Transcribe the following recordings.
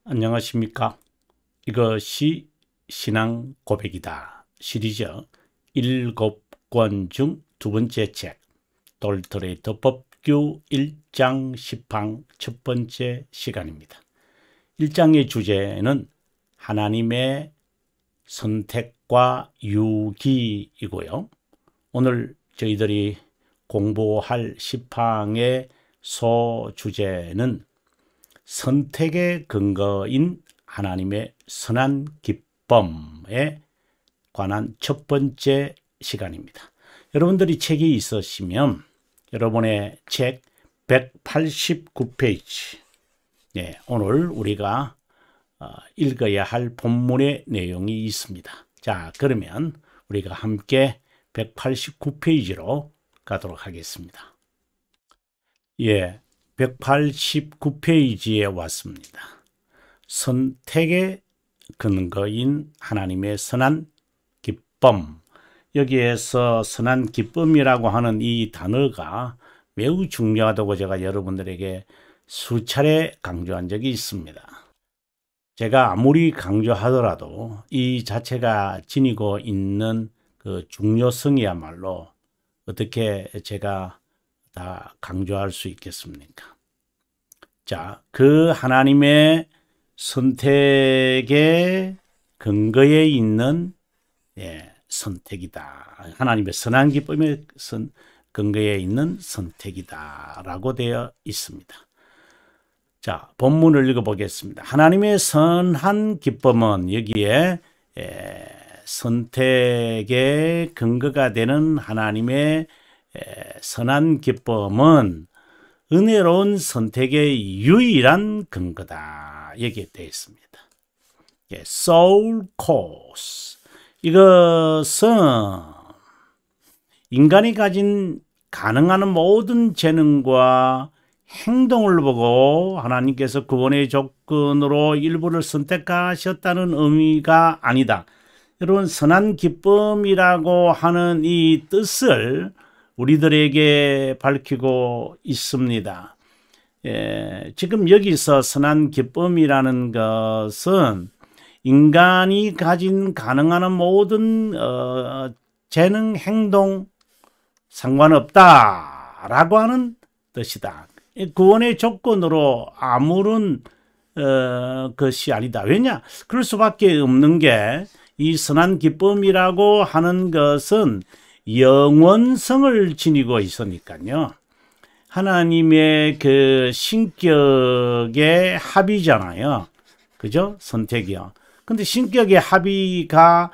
안녕하십니까. 이것이 신앙 고백이다 시리즈 7권 중 두 번째 책 돌트레이터 법규 1장 10항 첫 번째 시간입니다. 1장의 주제는 하나님의 선택과 유기이고요. 오늘 저희들이 공부할 10항의 소주제는 선택의 근거인 하나님의 선한 기쁨에 관한 첫 번째 시간입니다. 여러분들이 책이 있으시면 여러분의 책 189페이지, 오늘 우리가 읽어야 할 본문의 내용이 있습니다. 자, 그러면 우리가 함께 189페이지로 가도록 하겠습니다. 189페이지에 왔습니다. 선택의 근거인 하나님의 선한 기쁨. 여기에서 선한 기쁨이라고 하는 이 단어가 매우 중요하다고 제가 여러분들에게 수차례 강조한 적이 있습니다. 제가 아무리 강조하더라도 이 자체가 지니고 있는 그 중요성이야말로 어떻게 제가 다 강조할 수 있겠습니까? 자, 그 하나님의 선택의 근거에 있는 선택이다. 하나님의 선한 기쁨의 근거에 있는 선택이다 라고 되어 있습니다. 자, 본문을 읽어보겠습니다. 하나님의 선한 기쁨은 여기에 선택의 근거가 되는 하나님의 선한 기쁨은 은혜로운 선택의 유일한 근거다. 여기에 되어 있습니다. soul cause. 이것은 인간이 가진 가능한 모든 재능과 행동을 보고 하나님께서 구원의 조건으로 일부를 선택하셨다는 의미가 아니다. 여러분, 선한 기쁨이라고 하는 이 뜻을 우리들에게 밝히고 있습니다. 지금 여기서 선한 기쁨이라는 것은 인간이 가진 가능한 모든 재능, 행동 상관없다라고 하는 뜻이다. 구원의 조건으로 아무런 것이 아니다. 왜냐? 그럴 수밖에 없는 게 이 선한 기쁨이라고 하는 것은 영원성을 지니고 있으니까요. 하나님의 그 신격의 합의잖아요. 그죠? 선택이요. 근데 신격의 합의가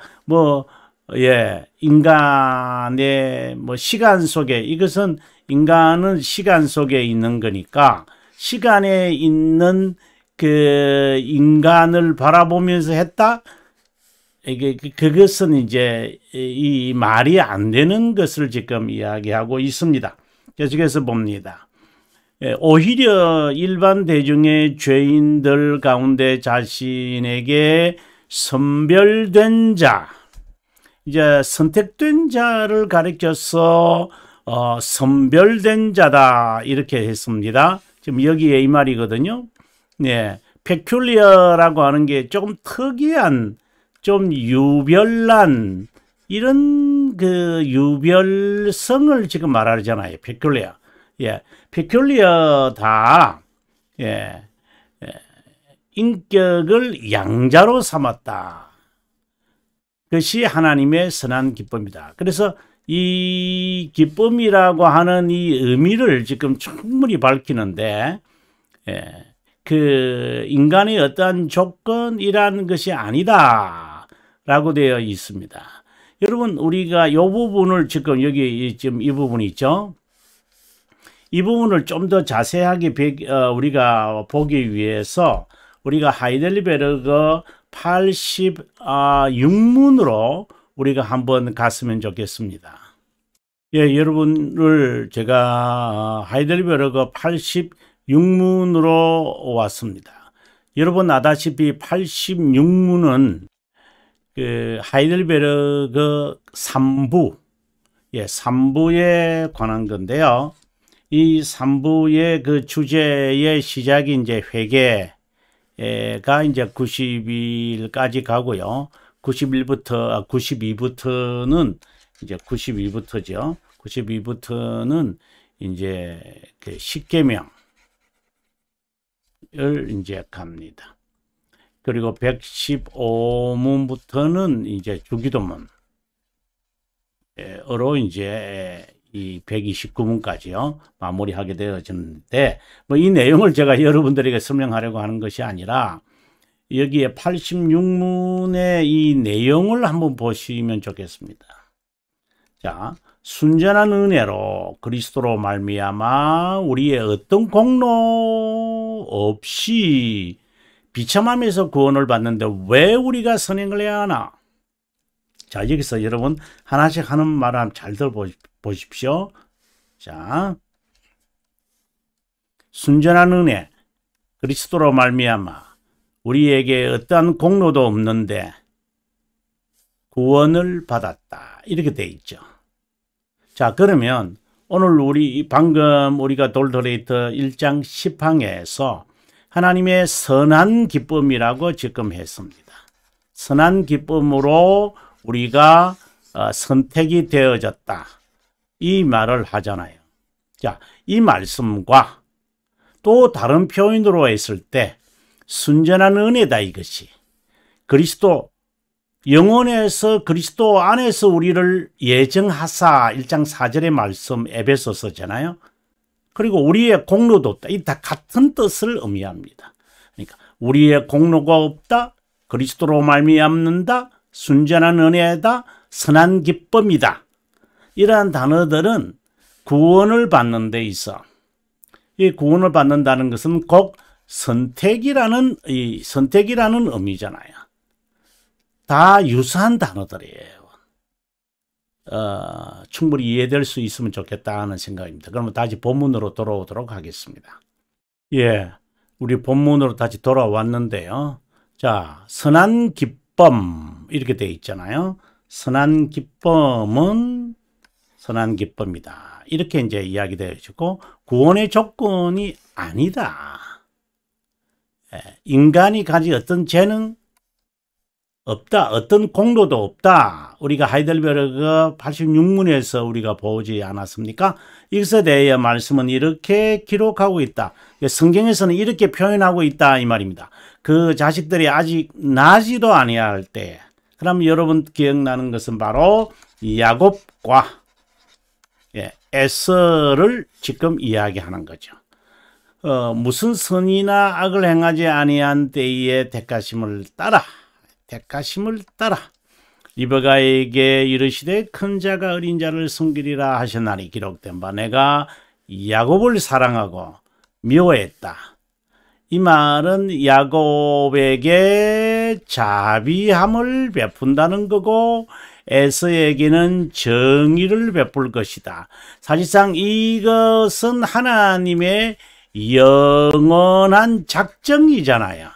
인간의 시간 속에, 이것은 인간은 시간 속에 있는 거니까 시간에 있는 그 인간을 바라보면서 했다? 그것은 이제 이 말이 안 되는 것을 지금 이야기하고 있습니다. 계속해서 봅니다. 오히려 일반 대중의 죄인들 가운데 자신에게 선별된 자, 이제 선택된 자를 가리켜서 선별된 자다 이렇게 했습니다. 지금 여기에 이 말이거든요. peculiar라고 하는 게 조금 특이한, 좀 유별난 이런 그 유별성을 지금 말하잖아요. peculiar. peculiar 다 인격을 양자로 삼았다. 그것이 하나님의 선한 기쁨이다. 그래서 이 기쁨이라고 하는 이 의미를 지금 충분히 밝히는데 그 인간의 어떠한 조건이라는 것이 아니다 라고 되어 있습니다. 여러분, 우리가 이 부분을 지금 여기 지금 이 부분이 있죠. 이 부분을 좀 더 자세하게 우리가 보기 위해서 우리가 하이델베르그 86문으로 우리가 한번 갔으면 좋겠습니다. 여러분을 제가 하이델베르그 86문으로 왔습니다. 여러분 아다시피 86문은 그 하이델베르그 3부, 3부에 관한 건데요. 이 3부의 그 주제의 시작이 이제 회개, 이제 90일까지 가고요. 92부터는 이제 92부터죠. 92부터는 이제 그 10계명을 이제 갑니다. 그리고 115문부터는 이제 주기도문으로 이제 이 129문까지요 마무리하게 되어졌는데, 뭐 이 내용을 제가 여러분들에게 설명하려고 하는 것이 아니라 여기에 86문의 이 내용을 한번 보시면 좋겠습니다. 자, 순전한 은혜로 그리스도로 말미암아 우리의 어떤 공로 없이 비참함에서 구원을 받는데 왜 우리가 선행을 해야 하나? 자, 여기서 여러분 하나씩 하는 말을 한번 잘 들어보십시오. 자, 순전한 은혜 그리스도로 말미암아 우리에게 어떠한 공로도 없는데 구원을 받았다, 이렇게 돼 있죠. 자, 그러면 오늘 방금 우리가 돌도레이터 1장 10항에서 하나님의 선한 기쁨이라고 지금 했습니다. 선한 기쁨으로 우리가 선택이 되어졌다, 이 말을 하잖아요. 자, 이 말씀과 또 다른 표현으로 했을 때 순전한 은혜다, 이것이. 그리스도 영혼에서 그리스도 안에서 우리를 예정하사 1장 4절의 말씀 에베소서잖아요. 그리고 우리의 공로도 없다. 이 다 같은 뜻을 의미합니다. 그러니까 우리의 공로가 없다, 그리스도로 말미암는다, 순전한 은혜다, 선한 기쁨이다. 이러한 단어들은 구원을 받는 데 있어, 이 구원을 받는다는 것은 꼭 선택이라는 의미잖아요. 다 유사한 단어들이에요. 충분히 이해될 수 있으면 좋겠다 하는 생각입니다. 그러면 다시 본문으로 돌아오도록 하겠습니다. 예, 우리 본문으로 다시 돌아왔는데요. 자, 선한 기쁨 이렇게 되어 있잖아요. 선한 기쁨은 선한 기쁨이다, 이렇게 이제 이야기되어 있고, 구원의 조건이 아니다. 인간이 가진 어떤 재능 없다, 어떤 공로도 없다. 우리가 하이델베르그 86문에서 우리가 보지 않았습니까? 이것에 대해 말씀은 이렇게 기록하고 있다, 성경에서는 이렇게 표현하고 있다, 이 말입니다. 그 자식들이 아직 나지도 아니할 때, 그럼 여러분 기억나는 것은 바로 야곱과 에서를 지금 이야기하는 거죠. 무슨 선이나 악을 행하지 아니한 때에 택하심을 따라 리브가에게 이르시되 큰 자가 어린 자를 섬기리라 하셨나니 기록된 바 내가 야곱을 사랑하고 미워했다. 이 말은 야곱에게 자비함을 베푼다는 거고 에서에게는 정의를 베풀 것이다. 사실상 이것은 하나님의 영원한 작정이잖아요.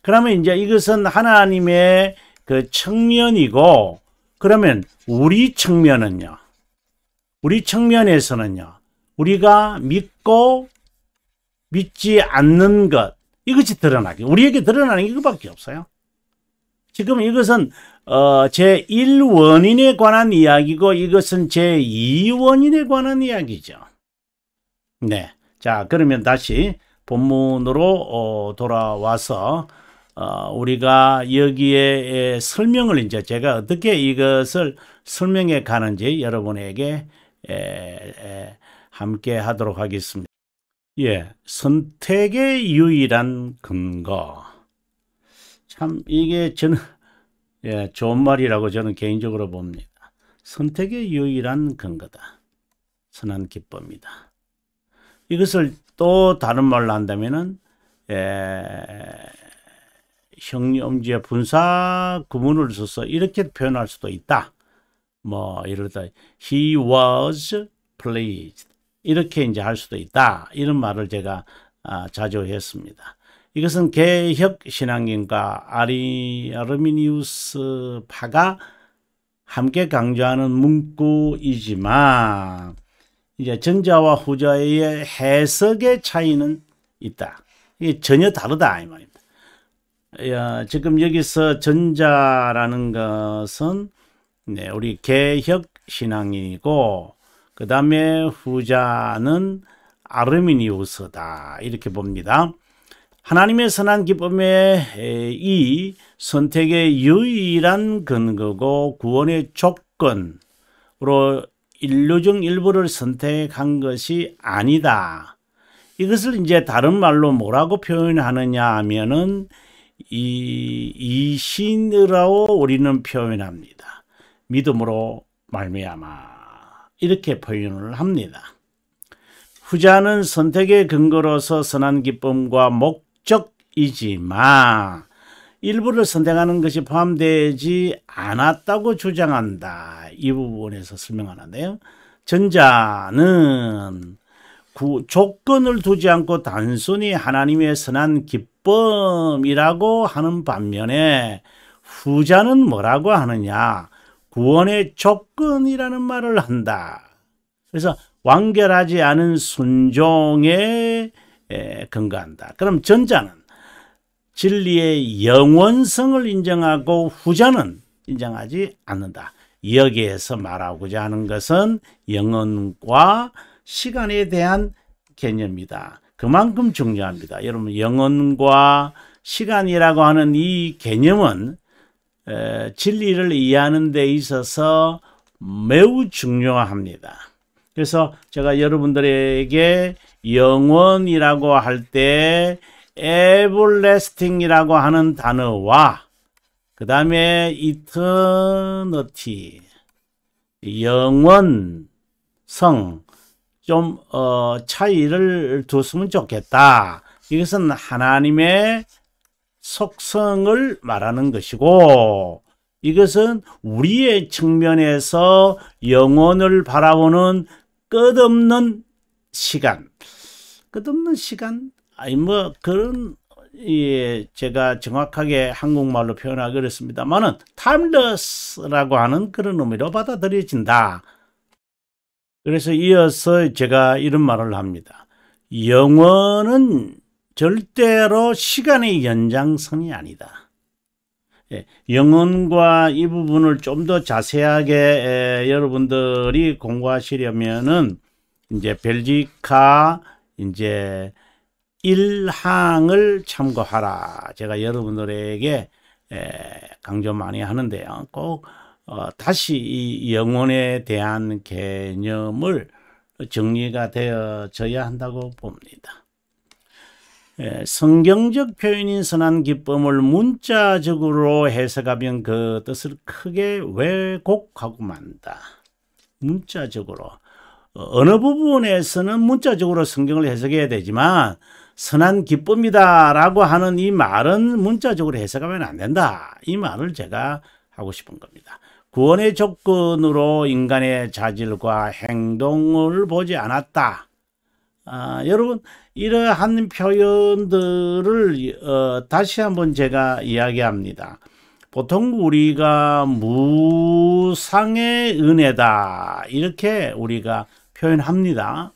그러면 이제 이것은 하나님의 그 측면이고, 그러면 우리 측면은요, 우리 측면에서는요, 우리가 믿고 믿지 않는 것, 이것이 드러나게, 우리에게 드러나는 게 이것밖에 없어요. 지금 이것은 제1원인에 관한 이야기고, 이것은 제2원인에 관한 이야기죠. 네. 자, 그러면 다시 본문으로 돌아와서 우리가 여기에 설명을 이제 제가 어떻게 이것을 설명해 가는지 여러분에게 함께 하도록 하겠습니다. 예, 선택의 유일한 근거. 참 이게 저는 좋은 말이라고 저는 개인적으로 봅니다. 선택의 유일한 근거다. 선한 기쁨이다. 이것을 또 다른 말로 한다면은 형용지의 분사 구문을 써서 이렇게 표현할 수도 있다. 뭐 이러다 he was pleased 이렇게 이제 할 수도 있다. 이런 말을 제가 자주 했습니다. 이것은 개혁 신앙인과 아르미니우스 파가 함께 강조하는 문구이지만 이제 전자와 후자의 해석의 차이는 있다. 이게 전혀 다르다 이 말입니다. 지금 여기서 전자라는 것은 네, 우리 개혁 신앙이고 그 다음에 후자는 아르미니우스다 이렇게 봅니다. 하나님의 선한 기쁨의 이 선택의 유일한 근거고 구원의 조건으로 인류 중 일부를 선택한 것이 아니다. 이것을 이제 다른 말로 뭐라고 표현하느냐 하면은 이신이라고 우리는 표현합니다. 믿음으로 말미암아 이렇게 표현을 합니다. 후자는 선택의 근거로서 선한 기쁨과 목적이지만 일부를 선택하는 것이 포함되지 않았다고 주장한다. 이 부분에서 설명하는데요. 전자는 조건을 두지 않고 단순히 하나님의 선한 기쁨이라고 하는 반면에 후자는 뭐라고 하느냐? 구원의 조건이라는 말을 한다. 그래서 완결하지 않은 순종에 근거한다. 그럼 전자는 진리의 영원성을 인정하고 후자는 인정하지 않는다. 여기에서 말하고자 하는 것은 영혼과 시간에 대한 개념이다. 그만큼 중요합니다. 여러분, 영혼과 시간이라고 하는 이 개념은 진리를 이해하는 데 있어서 매우 중요합니다. 그래서 제가 여러분들에게 영원이라고 할 때 everlasting이라고 하는 단어와 그 다음에 eternity, 영원성 좀 차이를 뒀으면 좋겠다. 이것은 하나님의 속성을 말하는 것이고 이것은 우리의 측면에서 영혼을 바라보는 끝없는 시간. 아니 뭐 그런 제가 정확하게 한국말로 표현하기 어렵습니다만은 timeless라고 하는 그런 의미로 받아들여진다. 그래서 이어서 제가 이런 말을 합니다. 영혼은 절대로 시간의 연장선이 아니다. 영혼과 이 부분을 좀 더 자세하게 여러분들이 공부하시려면은 이제 벨지카 이제 1항을 참고하라. 제가 여러분들에게 강조 많이 하는데요. 꼭 다시 이 영혼에 대한 개념을 정리가 되어져야 한다고 봅니다. 성경적 표현인 선한 기쁨을 문자적으로 해석하면 그 뜻을 크게 왜곡하고 만다. 문자적으로. 어느 부분에서는 문자적으로 성경을 해석해야 되지만 선한 기쁨이다 라고 하는 이 말은 문자적으로 해석하면 안 된다. 이 말을 제가 하고 싶은 겁니다. 구원의 조건으로 인간의 자질과 행동을 보지 않았다. 여러분 이러한 표현들을 다시 한번 제가 이야기합니다. 보통 우리가 무상의 은혜다 이렇게 우리가 표현합니다.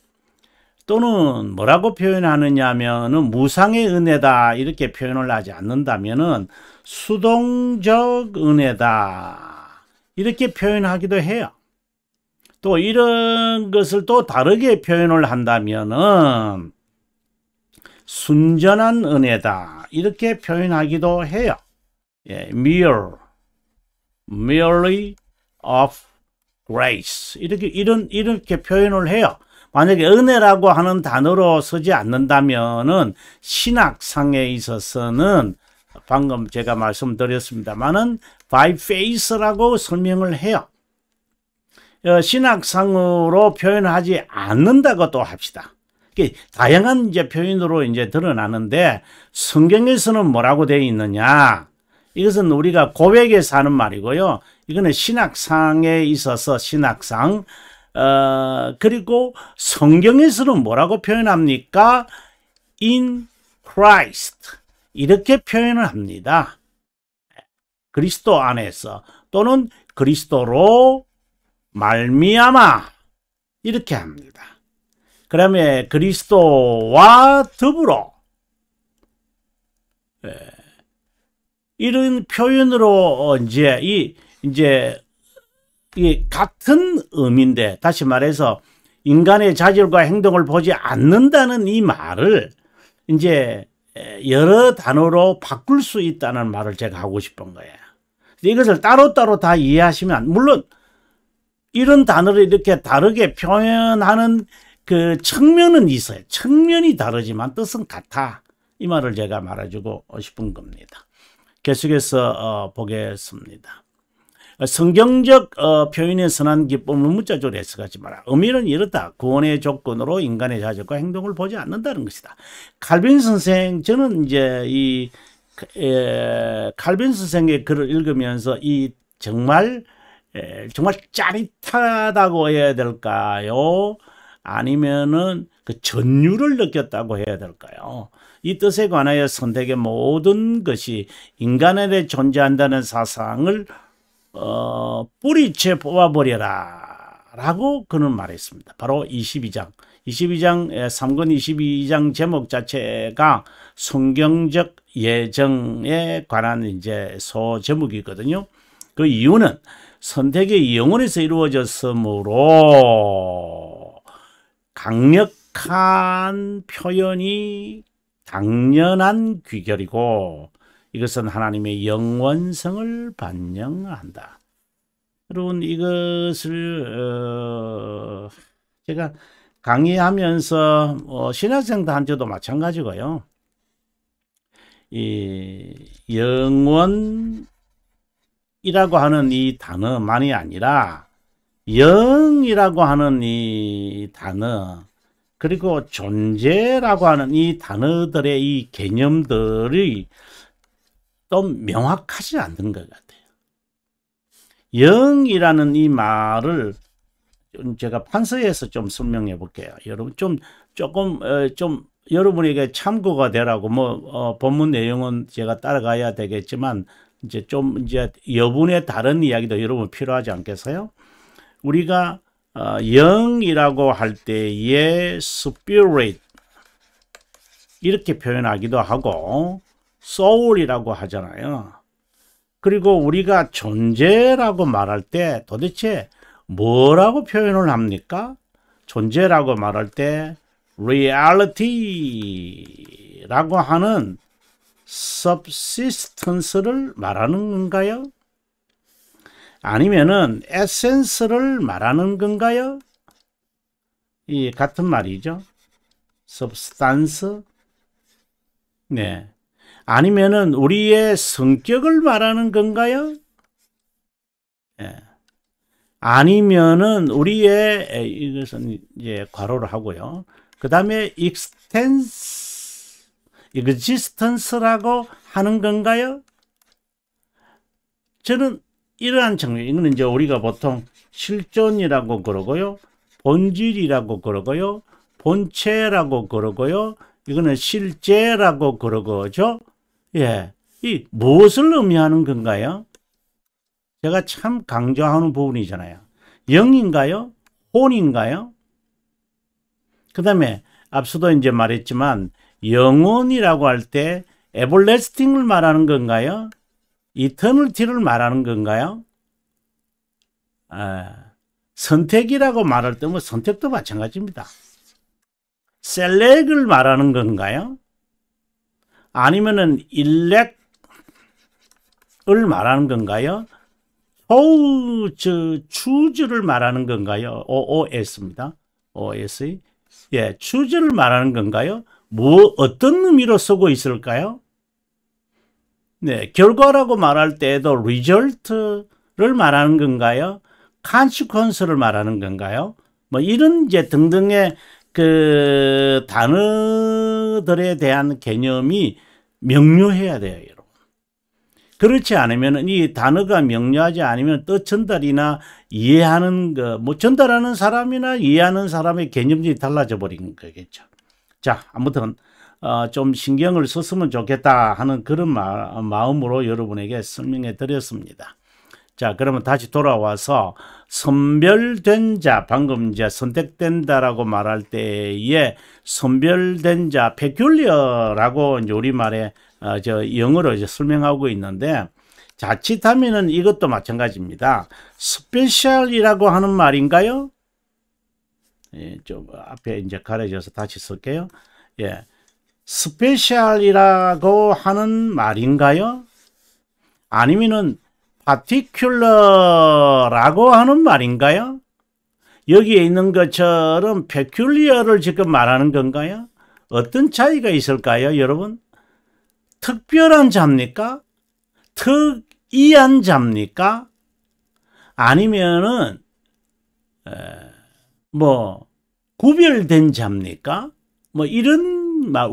또는 뭐라고 표현하느냐 하면은 무상의 은혜다 이렇게 표현을 하지 않는다면은 수동적 은혜다 이렇게 표현하기도 해요. 또 이런 것을 또 다르게 표현을 한다면은 순전한 은혜다 이렇게 표현하기도 해요. merely of grace 이렇게 표현을 해요. 만약에 은혜라고 하는 단어로 쓰지 않는다면은 신학상에 있어서는 방금 제가 말씀드렸습니다만은 by faith라고 설명을 해요. 신학상으로 표현하지 않는다고 또 합시다. 다양한 이제 표현으로 이제 드러나는데 성경에서는 뭐라고 되어 있느냐? 이것은 우리가 고백에서 하는 말이고요. 이거는 신학상에 있어서 신학상. 그리고 성경에서는 뭐라고 표현합니까? In Christ. 이렇게 표현을 합니다. 그리스도 안에서 또는 그리스도로 말미암아 이렇게 합니다. 그다음에 그리스도와 더불어 이런 표현으로 이제 이 같은 의미인데, 다시 말해서 인간의 자질과 행동을 보지 않는다는 이 말을 이제 여러 단어로 바꿀 수 있다는 말을 제가 하고 싶은 거예요. 이것을 따로따로 다 이해하시면, 물론 이런 단어를 이렇게 다르게 표현하는 그 측면은 있어요. 측면이 다르지만 뜻은 같아. 이 말을 제가 말해주고 싶은 겁니다. 계속해서 보겠습니다. 성경적 표현의 선한 기쁨을 문자적으로 해석하지 마라. 의미는 이렇다. 구원의 조건으로 인간의 자질과 행동을 보지 않는다는 것이다. 칼빈 선생, 저는 이제 칼빈 선생의 글을 읽으면서 정말 짜릿하다고 해야 될까요? 아니면은 그 전율을 느꼈다고 해야 될까요? 이 뜻에 관하여 선택의 모든 것이 인간에 존재한다는 사상을 뿌리채 뽑아버려라 라고 그는 말했습니다. 바로 22장 3권 22장 제목 자체가 성경적 예정에 관한 이제 소제목이거든요. 그 이유는 선택의 영혼에서 이루어졌으므로 강력한 표현이 당연한 귀결이고, 이것은 하나님의 영원성을 반영한다. 여러분, 이것을 제가 강의하면서 신학생들한테도 마찬가지고요. 이 영원이라고 하는 이 단어만이 아니라 영이라고 하는 이 단어, 그리고 존재라고 하는 이 단어들의 이 개념들이 좀 명확하지 않는 것 같아요. 영이라는 이 말을 제가 판서에서 좀 설명해 볼게요. 여러분 조금 여러분에게 참고가 되라고 본문 내용은 제가 따라가야 되겠지만 이제 여분의 다른 이야기도 여러분 필요하지 않겠어요? 우리가 영이라고 할 때의 spirit 이렇게 표현하기도 하고 soul이라고 하잖아요. 그리고 우리가 존재라고 말할 때 도대체 뭐라고 표현을 합니까? 존재라고 말할 때 reality라고 하는 subsistence를 말하는 건가요? 아니면은 essence를 말하는 건가요? 이 같은 말이죠. substance. 네. 아니면은 우리의 성격을 말하는 건가요? 네. 아니면은 우리의 이것은 이제 괄호를 하고요. 그 다음에 existence라고 하는 건가요? 저는 이러한 측면, 이거는 이제 우리가 보통 실존이라고 그러고요, 본질이라고 그러고요, 본체라고 그러고요, 이거는 실제라고 그러고죠. 예, 이 무엇을 의미하는 건가요? 제가 참 강조하는 부분이잖아요. 영인가요? 혼인가요? 그 다음에 앞서도 이제 말했지만 영혼이라고 할 때 everlasting을 말하는 건가요? 이터널티를 말하는 건가요? 선택이라고 말할 때 뭐 선택도 마찬가지입니다. select을 말하는 건가요? 아니면은 elect을 말하는 건가요? choose를 말하는 건가요? OOS입니다. OS. 예, choose를 말하는 건가요? 어떤 의미로 쓰고 있을까요? 네, 결과라고 말할 때에도 result를 말하는 건가요? consequence를 말하는 건가요? 뭐 이런 이제 등등의 그 단어들에 대한 개념이 명료해야 돼요, 여러분. 그렇지 않으면 이 단어가 명료하지 않으면 뜻 전달이나 이해하는 전달하는 사람이나 이해하는 사람의 개념이 달라져 버린 거겠죠. 자, 아무튼 좀 신경을 썼으면 좋겠다 하는 그런 마음으로 여러분에게 설명해 드렸습니다. 자, 그러면 다시 돌아와서 선별된 자, 방금 이제 선택된다라고 말할 때에 선별된 자, peculiar라고 이제 우리말에 저 영어로 이제 설명하고 있는데, 자칫하면은 이것도 마찬가지입니다. 스페셜이라고 하는 말인가요? 예, 좀 앞에 이제 가려져서 다시 쓸게요. 예, 스페셜이라고 하는 말인가요? 아니면은 particular라고 하는 말인가요? 여기에 있는 것처럼 peculiar를 지금 말하는 건가요? 어떤 차이가 있을까요, 여러분? 특별한 자입니까? 특이한 자입니까? 아니면은 뭐 구별된 자입니까? 뭐 이런 말,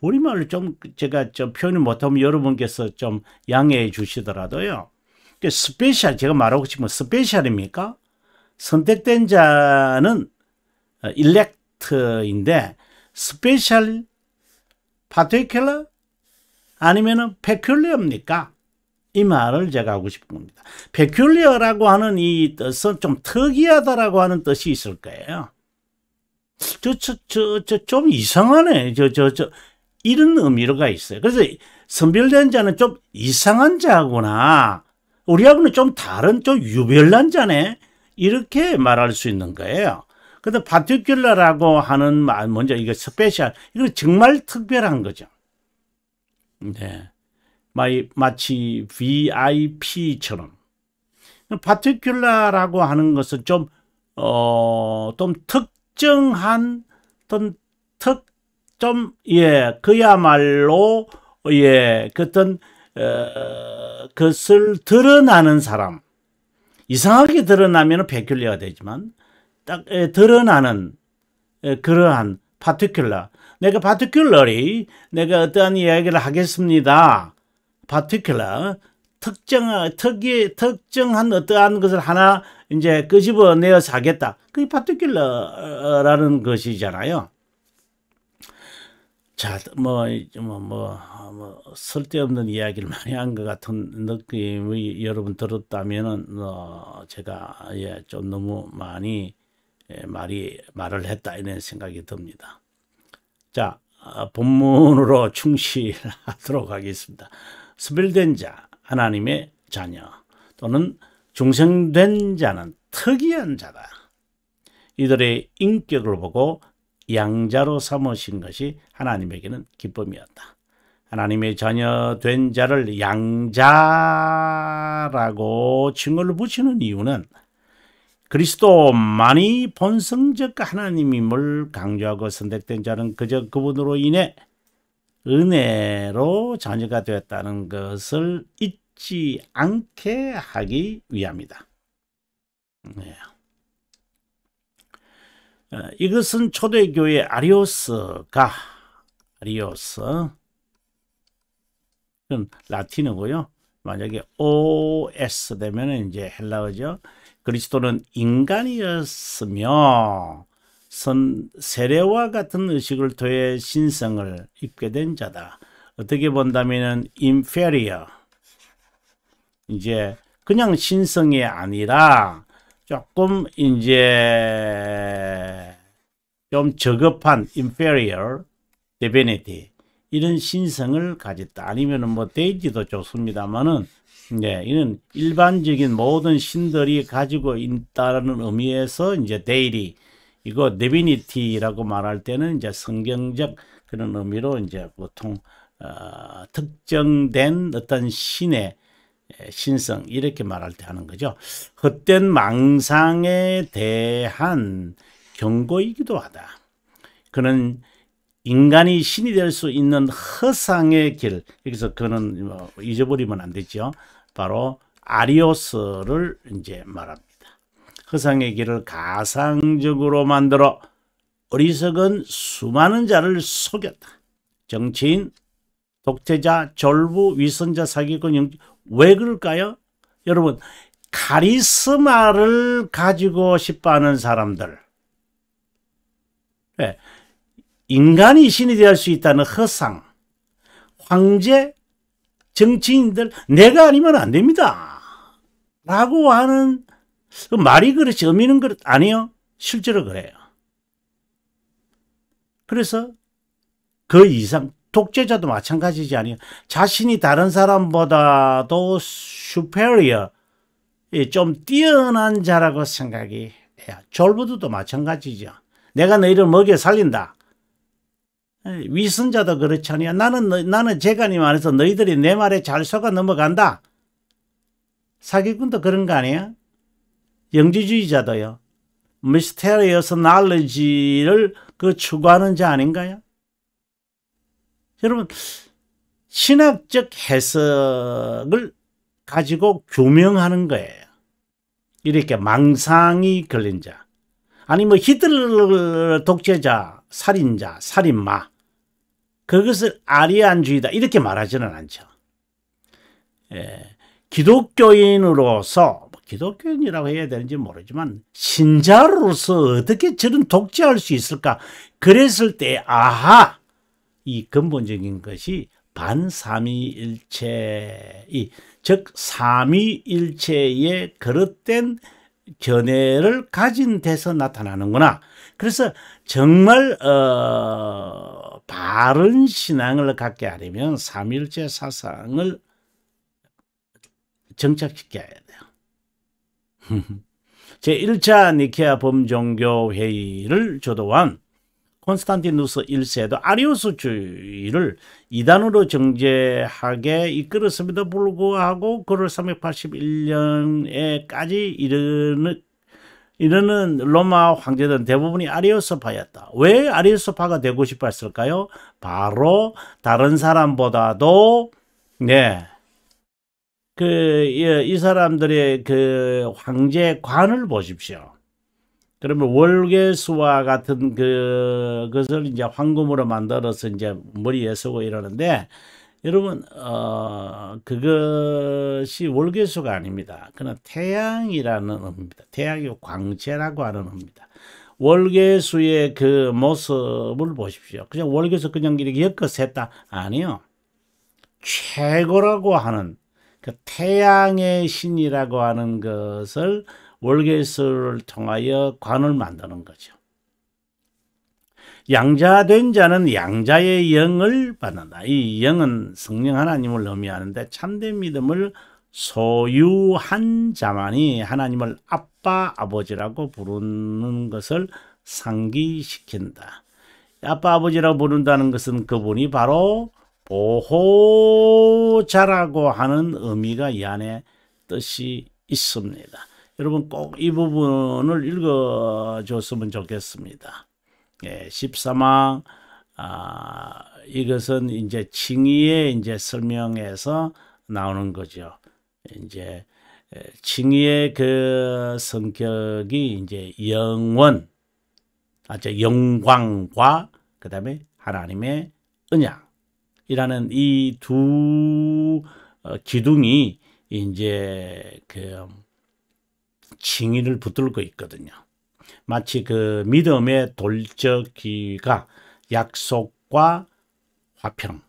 우리말을 좀 제가 좀 표현을 못하면 여러분께서 좀 양해해 주시더라도요. 스페셜, 제가 말하고 싶은 스페셜입니까? 선택된 자는 elect인데 스페셜, particular 아니면은 peculiar입니까? 이 말을 제가 하고 싶은 겁니다. peculiar라고 하는 이 뜻은 좀 특이하다라고 하는 뜻이 있을 거예요. 좀 이상하네. 이런 의미가 있어요. 그래서 선별된 자는 좀 이상한 자구나. 우리하고는 좀 다른, 좀 유별난 자네. 이렇게 말할 수 있는 거예요. 근데 particular라고 하는 말, 먼저 이거 스페셜, 이거 정말 특별한 거죠. 네. 마치 VIP처럼. particular라고 하는 것은 좀 특정한 그야말로 어떤 것을 드러나는 사람. 이상하게 드러나면 peculiar가 되지만 딱 드러나는 그러한 particular. 내가 particularly 내가 어떠한 이야기를 하겠습니다. particular 특정한 어떠한 것을 하나 이제 끄집어내어서 하겠다. 그게 particular라는 것이잖아요. 자, 쓸데없는 이야기를 많이 한 것 같은 느낌이 여러분 들었다면은 제가 좀 너무 많이 말을 했다 이런 생각이 듭니다. 자, 본문으로 충실하도록 하겠습니다. 선별된 자, 하나님의 자녀 또는 중생된 자는 특이한 자다. 이들의 인격을 보고 양자로 삼으신 것이 하나님에게는 기쁨이었다. 하나님의 자녀 된 자를 양자라고 칭호를 붙이는 이유는 그리스도만이 본성적 하나님임을 강조하고 선택된 자는 그저 그분으로 인해 은혜로 자녀가 되었다는 것을 잊지 않게 하기 위함이다. 네. 이것은 초대교회 아리오스가 그건 라틴어고요. 만약에 OS 되면 이제 헬라어죠. 그리스도는 인간이었으며 세례와 같은 의식을 통해 신성을 입게 된 자다. 어떻게 본다면은 inferior, 이제 그냥 신성이 아니라 조금 이제 좀 저급한 inferior divinity 이런 신성을 가졌다. 아니면은 뭐 데이지도 좋습니다만은 이는 일반적인 모든 신들이 가지고 있다는 의미에서 이제 deity 이거 divinity라고 말할 때는 이제 성경적 그런 의미로 이제 보통 특정된 어떤 신의 신성 이렇게 말할 때 하는 거죠. 헛된 망상에 대한 경고이기도 하다. 그는 인간이 신이 될 수 있는 허상의 길, 여기서 그는 잊어버리면 안 되죠. 바로 아리오스를 이제 말합니다. 허상의 길을 가상적으로 만들어 어리석은 수많은 자를 속였다. 정치인, 독재자, 졸부, 위선자, 사기꾼, 왜 그럴까요? 여러분, 카리스마를 가지고 싶어하는 사람들, 네. 인간이 신이 될 수 있다는 허상, 황제, 정치인들, 내가 아니면 안 됩니다. 라고 하는 그 말이 그렇지 의미는 그렇 아니요. 실제로 그래요. 그래서 그 이상 독재자도 마찬가지지 아니에요. 자신이 다른 사람보다도 superior, 좀 뛰어난 자라고 생각이 해요. 졸부들도 마찬가지죠. 내가 너희를 먹여 살린다. 위선자도 그렇잖아요. 나는 재간이 많아서 너희들이 내 말에 잘 속아 넘어간다. 사기꾼도 그런 거 아니에요? 영지주의자도요. mysterious knowledge를 추구하는 자 아닌가요? 여러분, 신학적 해석을 가지고 규명하는 거예요. 이렇게 망상이 걸린 자. 아니 뭐 히틀러 독재자, 살인자, 살인마. 그것을 아리안주의다 이렇게 말하지는 않죠. 기독교인으로서 기독교인이라고 해야 되는지 모르지만 신자로서 어떻게 저런 독재할 수 있을까? 그랬을 때 아하! 이 근본적인 것이 반삼위일체, 즉 삼위일체의 그릇된 견해를 가진 데서 나타나는구나. 그래서 정말 바른 신앙을 갖게 하려면 삼위일체 사상을 정착시켜야 돼요. 제1차 니케아 범종교 회의를 주도한 콘스탄티누스 1세도 아리우스주의를 이단으로 정죄하게 이끌었음에도 불구하고 그를 381년에까지 이르는 로마 황제들은 대부분이 아리우스파였다. 왜 아리우스파가 되고 싶어 했을까요? 바로 다른 사람보다도 이 사람들의 그 황제관을 보십시오. 그러면 월계수와 같은 그것을 이제 황금으로 만들어서 이제 머리에 쓰고 이러는데, 여러분, 그것이 월계수가 아닙니다. 그는 태양이라는 의미입니다. 태양이 광채라고 하는 의미입니다. 월계수의 그 모습을 보십시오. 그냥 월계수 그냥 이렇게 엮어서 했다. 아니요. 최고라고 하는 그 태양의 신이라고 하는 것을 월계수를 통하여 관을 만드는 거죠. 양자된 자는 양자의 영을 받는다. 이 영은 성령 하나님을 의미하는데 참된 믿음을 소유한 자만이 하나님을 아빠, 아버지라고 부르는 것을 상기시킨다. 아빠, 아버지라고 부른다는 것은 그분이 바로 보호자라고 하는 의미가 이 안에 뜻이 있습니다. 여러분 꼭 이 부분을 읽어줬으면 좋겠습니다. 13화, 이것은 이제 칭의에 이제 설명해서 나오는 거죠. 이제 칭의의 그 성격이 이제 영광과 그 다음에 하나님의 언약이라는 이 두 기둥이 이제 그 칭의를 붙들고 있거든요. 마치 그 믿음의 돌적기가 약속과 화평,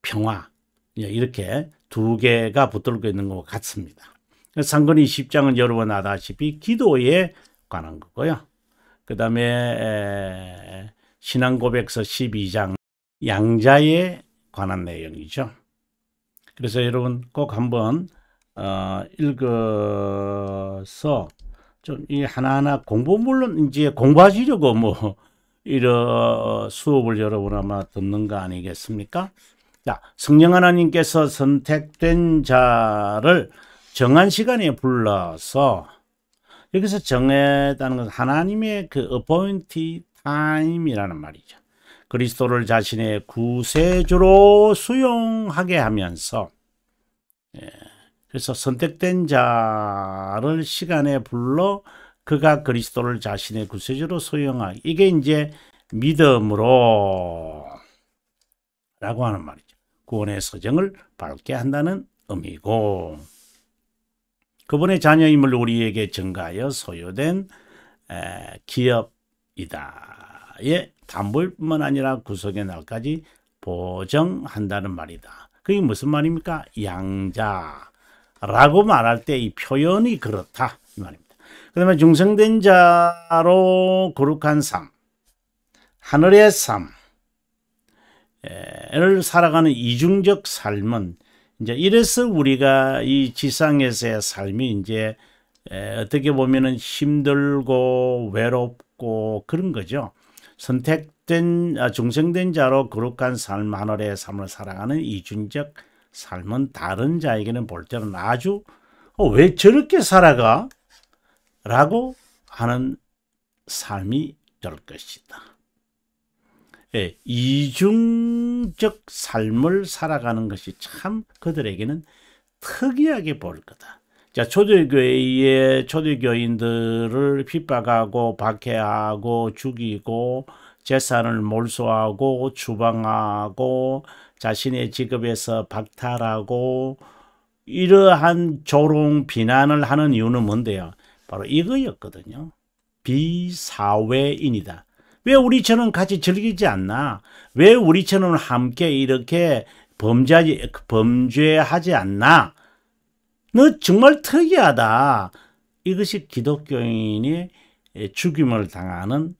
평화 이렇게 두 개가 붙들고 있는 것 같습니다. 상근이 10장은 여러분 아다시피 기도에 관한 거고요. 그 다음에 신앙고백서 12장 양자에 관한 내용이죠. 그래서 여러분 꼭 한번 읽어서 좀 이 하나하나 물론 이제 공부하시려고 뭐 이런 수업을 여러분 아마 듣는 거 아니겠습니까? 자, 성령 하나님께서 선택된 자를 정한 시간에 불러서 여기서 정했다는 것은 하나님의 그 appointed time이라는 말이죠. 그리스도를 자신의 구세주로 수용하게 하면서 그래서 선택된 자를 시간에 불러 그가 그리스도를 자신의 구세주로 수용하기. 이게 이제 믿음으로 라고 하는 말이죠. 구원의 서정을 밟게 한다는 의미고, 그분의 자녀임을 우리에게 증가하여 소유된 기업이다의 담보뿐만 아니라 구속의 날까지 보정한다는 말이다. 그게 무슨 말입니까? 양자. 라고 말할 때 이 표현이 그렇다 이 말입니다. 그 다음에 중생된 자로 거룩한 삶, 하늘의 삶을 살아가는 이중적 삶은 이제 이래서 우리가 이 지상에서의 삶이 이제 어떻게 보면은 힘들고 외롭고 그런 거죠. 선택된 중생된 자로 거룩한 삶, 하늘의 삶을 살아가는 이중적 삶은 다른 자에게는 볼 때는 아주 왜 저렇게 살아가? 라고 하는 삶이 될 것이다. 예, 이중적 삶을 살아가는 것이 참 그들에게는 특이하게 보일 거다. 자, 초대교회의 초대교인들을 핍박하고 박해하고 죽이고 재산을 몰수하고 추방하고 자신의 직업에서 박탈하고 이러한 조롱 비난을 하는 이유는 뭔데요? 바로 이거였거든요. 비사회인이다. 왜 우리처럼 같이 즐기지 않나? 왜 우리처럼 함께 이렇게 범죄하지 않나? 너 정말 특이하다. 이것이 기독교인이 죽임을 당하는,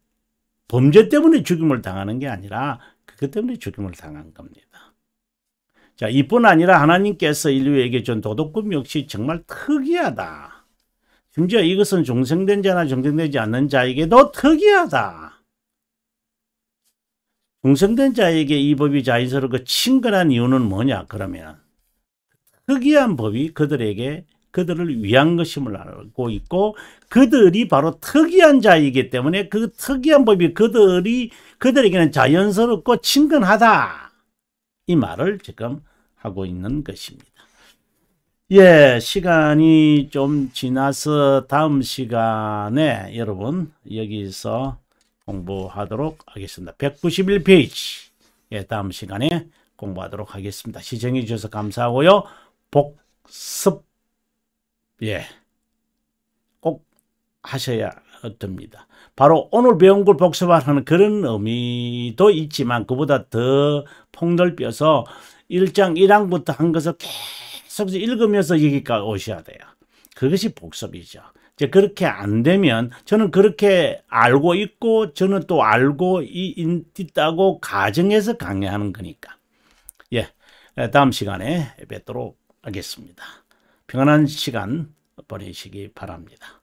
범죄 때문에 죽임을 당하는 게 아니라 그것 때문에 죽임을 당한 겁니다. 자, 이뿐 아니라 하나님께서 인류에게 준 도덕금 역시 정말 특이하다. 심지어 이것은 중생된 자나 중생되지 않는 자에게도 특이하다. 중생된 자에게 이 법이 자연스럽고 친근한 이유는 뭐냐? 그러면 특이한 법이 그들을 위한 것임을 알고 있고 그들이 바로 특이한 자이기 때문에 그 특이한 법이 그들에게는 자연스럽고 친근하다. 이 말을 지금 하고 있는 것입니다. 예, 시간이 좀 지나서 다음 시간에 여러분 여기서 공부하도록 하겠습니다. 191페이지. 예, 다음 시간에 공부하도록 하겠습니다. 시청해 주셔서 감사하고요. 복습, 예, 꼭 하셔야 됩니다. 바로 오늘 배운 걸 복습하라는 그런 의미도 있지만 그보다 더 폭넓혀서 1장 1항부터 한 것을 계속 읽으면서 여기까지 오셔야 돼요. 그것이 복습이죠. 이제 그렇게 안 되면 저는 그렇게 알고 있고 저는 또 알고 있다고 가정해서 강의하는 거니까. 예, 다음 시간에 뵙도록 하겠습니다. 평안한 시간 보내시기 바랍니다.